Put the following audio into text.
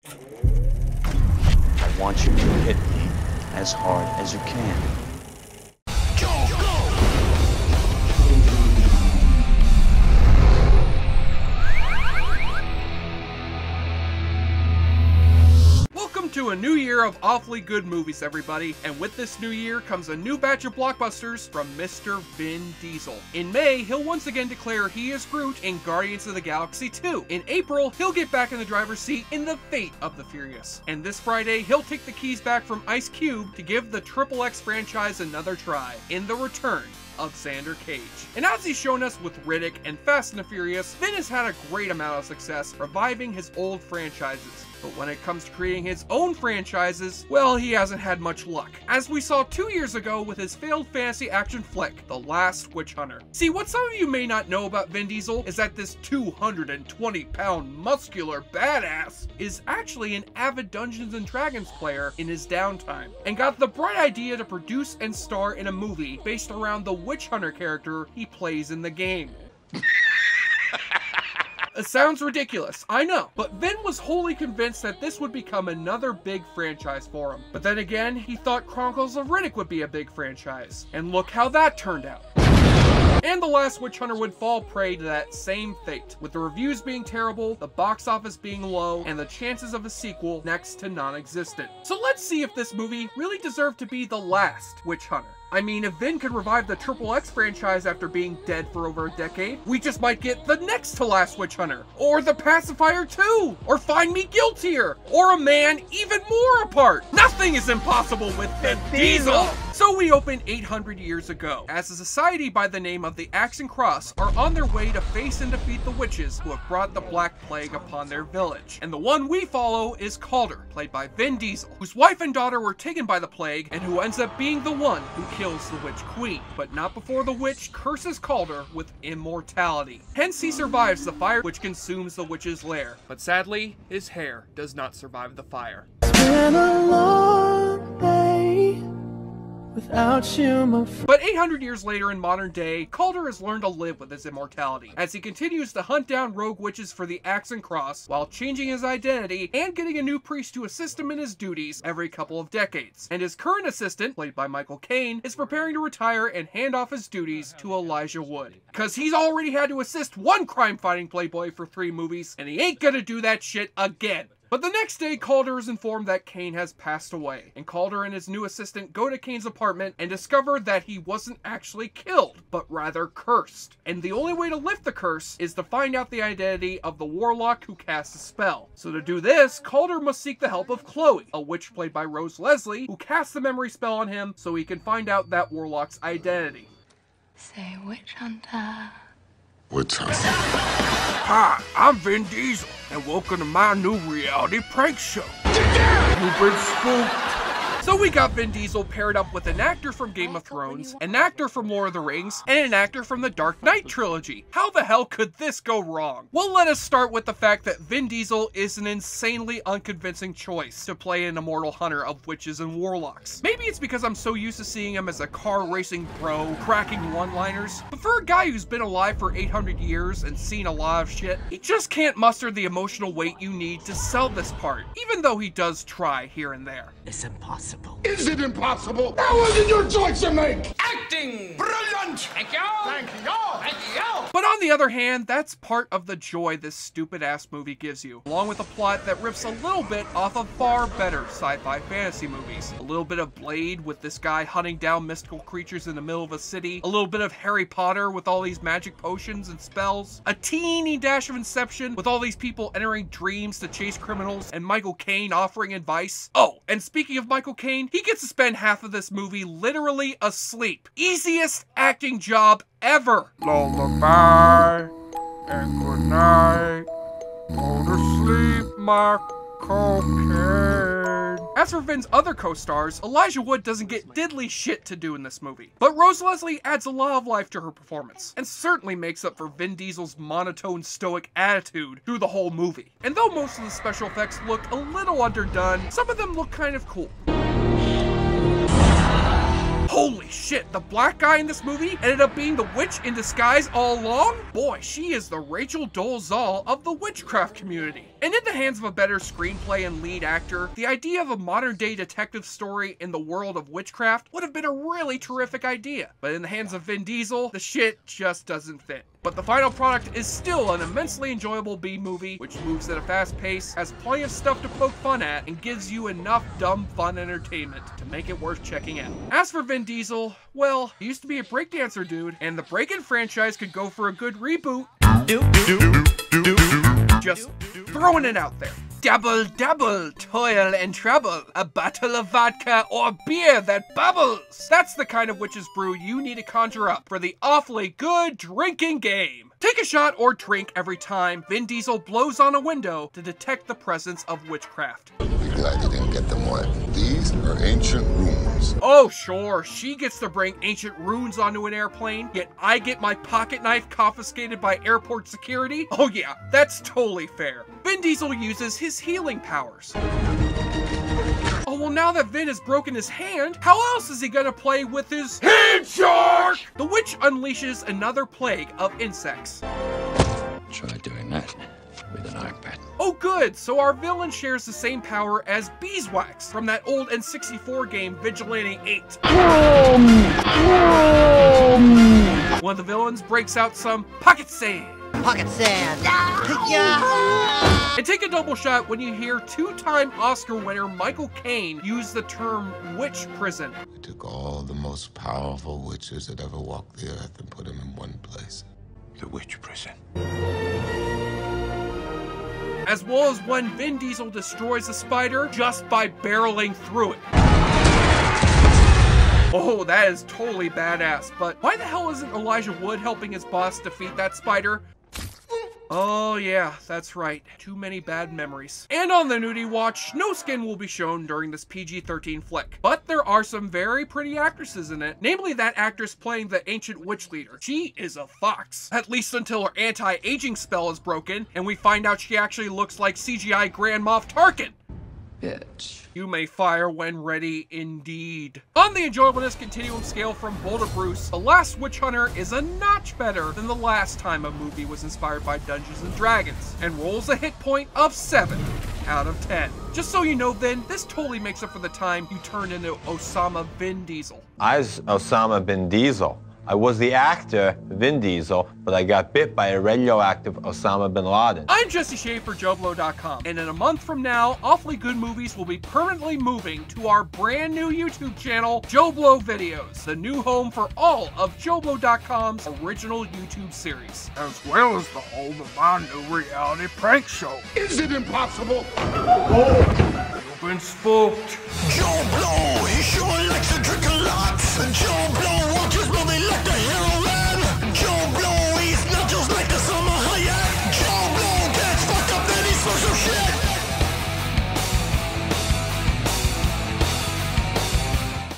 I want you to hit me as hard as you can. Welcome to a new year of awfully good movies, everybody, and with this new year comes a new batch of blockbusters from Mr. Vin Diesel. In May, he'll once again declare he is Groot in Guardians of the Galaxy 2. In April, he'll get back in the driver's seat in The Fate of the Furious. And this Friday, he'll take the keys back from Ice Cube to give the XXX franchise another try in The Return of Xander Cage. And as he's shown us with Riddick and Fast and the Furious, Vin has had a great amount of success reviving his old franchises. But when it comes to creating his own franchises, well, he hasn't had much luck. As we saw 2 years ago with his failed fantasy action flick, The Last Witch Hunter. See, what some of you may not know about Vin Diesel is that this 220-pound muscular badass is actually an avid Dungeons & Dragons player in his downtime, and got the bright idea to produce and star in a movie based around the Witch Hunter character he plays in the game. It sounds ridiculous, I know, but Vin was wholly convinced that this would become another big franchise for him. But then again, he thought Chronicles of Riddick would be a big franchise, and look how that turned out. And The Last Witch Hunter would fall prey to that same fate, with the reviews being terrible, the box office being low, and the chances of a sequel next to non-existent. So let's see if this movie really deserved to be the last Witch Hunter. I mean, if Vin could revive the XXX franchise after being dead for over a decade, we just might get the next to last Witch Hunter, or The Pacifier 2, or Find Me Guiltier, or A Man Even More Apart. Nothing is impossible with Vin Diesel! So we open 800 years ago, as a society by the name of the Axe and Cross are on their way to face and defeat the witches who have brought the Black Plague upon their village. And the one we follow is Calder, played by Vin Diesel, whose wife and daughter were taken by the plague, and who ends up being the one who kills the Witch Queen, but not before the witch curses Calder with immortality. Hence he survives the fire which consumes the witch's lair, but sadly, his hair does not survive the fire. It's been a long day without you, my friend. But 800 years later in modern day, Calder has learned to live with his immortality, as he continues to hunt down rogue witches for the Axe and Cross, while changing his identity and getting a new priest to assist him in his duties every couple of decades. And his current assistant, played by Michael Caine, is preparing to retire and hand off his duties to Elijah Wood. Cause he's already had to assist one crime-fighting playboy for 3 movies, and he ain't gonna do that shit again. But the next day, Calder is informed that Caine has passed away, and Calder and his new assistant go to Caine's apartment and discover that he wasn't actually killed, but rather cursed. And the only way to lift the curse is to find out the identity of the warlock who casts a spell. So to do this, Calder must seek the help of Chloe, a witch played by Rose Leslie, who casts the memory spell on him so he can find out that warlock's identity. Say witch hunter. Witch hunter. Hi, I'm Vin Diesel, and welcome to my new reality prank show. You've been spooked. So we got Vin Diesel paired up with an actor from Game of Thrones, an actor from Lord of the Rings, and an actor from the Dark Knight trilogy. How the hell could this go wrong? Well, let us start with the fact that Vin Diesel is an insanely unconvincing choice to play an immortal hunter of witches and warlocks. Maybe it's because I'm so used to seeing him as a car racing bro, cracking one-liners, but for a guy who's been alive for 800 years and seen a lot of shit, he just can't muster the emotional weight you need to sell this part, even though he does try here and there. It's impossible. Is it impossible? That wasn't your choice to make! Acting! Brilliant! Thank you! Thank you! Thank you! But on the other hand, that's part of the joy this stupid-ass movie gives you, along with a plot that rips a little bit off of far better sci-fi fantasy movies. A little bit of Blade with this guy hunting down mystical creatures in the middle of a city, a little bit of Harry Potter with all these magic potions and spells, a teeny dash of Inception with all these people entering dreams to chase criminals, and Michael Caine offering advice. Oh, and speaking of Michael Caine, he gets to spend half of this movie literally asleep. Easiest acting job ever. Lullaby and good night. Go to sleep, my cocaine. As for Vin's other co-stars, Elijah Wood doesn't get diddly shit to do in this movie. But Rose Leslie adds a lot of life to her performance, and certainly makes up for Vin Diesel's monotone stoic attitude through the whole movie. And though most of the special effects looked a little underdone, some of them look kind of cool. Holy shit, the black guy in this movie ended up being the witch in disguise all along? Boy, she is the Rachel Dolezal of the witchcraft community. And in the hands of a better screenplay and lead actor, the idea of a modern-day detective story in the world of witchcraft would have been a really terrific idea. But in the hands of Vin Diesel, the shit just doesn't fit. But the final product is still an immensely enjoyable B-movie, which moves at a fast pace, has plenty of stuff to poke fun at, and gives you enough dumb fun entertainment to make it worth checking out. As for Vin Diesel, well, he used to be a breakdancer dude, and the Breakin' franchise could go for a good reboot. Just throwing it out there. Double, double, toil and trouble, a bottle of vodka or beer that bubbles. That's the kind of witch's brew you need to conjure up for the awfully good drinking game. Take a shot or drink every time Vin Diesel blows on a window to detect the presence of witchcraft. Be glad you didn't get them wet. These are ancient runes. Oh sure, she gets to bring ancient runes onto an airplane, yet I get my pocket knife confiscated by airport security? Oh yeah, that's totally fair. Vin Diesel uses his healing powers. Oh well, now that Vin has broken his hand, how else is he gonna play with his hand shark? The witch unleashes another plague of insects. Try doing that with an iPad. Oh good, so our villain shares the same power as Beeswax from that old N64 game Vigilante 8. One of the villains breaks out some pocket sand. Pocket sand. And take a double shot when you hear two-time Oscar winner Michael Caine use the term witch prison. We took all the most powerful witches that ever walked the earth and put them in one place. The witch prison. As well as when Vin Diesel destroys a spider just by barreling through it. Oh, that is totally badass, but why the hell isn't Elijah Wood helping his boss defeat that spider? Oh yeah, that's right. Too many bad memories. And on the nudie watch, no skin will be shown during this PG-13 flick. But there are some very pretty actresses in it, namely that actress playing the ancient witch leader. She is a fox. At least until her anti-aging spell is broken, and we find out she actually looks like CGI Grand Moff Tarkin. Bitch. You may fire when ready, indeed. On the enjoyableness continuum scale from Bull to Bruce, The Last Witch Hunter is a notch better than the last time a movie was inspired by Dungeons & Dragons, and rolls a hit point of 7 out of 10. Just so you know then, this totally makes up for the time you turned into Osama Bin Diesel. I was Osama Bin Diesel. I was the actor, Vin Diesel, but I got bit by a radioactive Osama Bin Laden. I'm Jesse Shea for JoBlo.com, and in a month from now, Awfully Good Movies will be permanently moving to our brand new YouTube channel, JoBlo Videos, the new home for all of JoBlo.com's original YouTube series, as well as the home of my new reality prank show. Is it impossible? You've been spooked. JoBlo!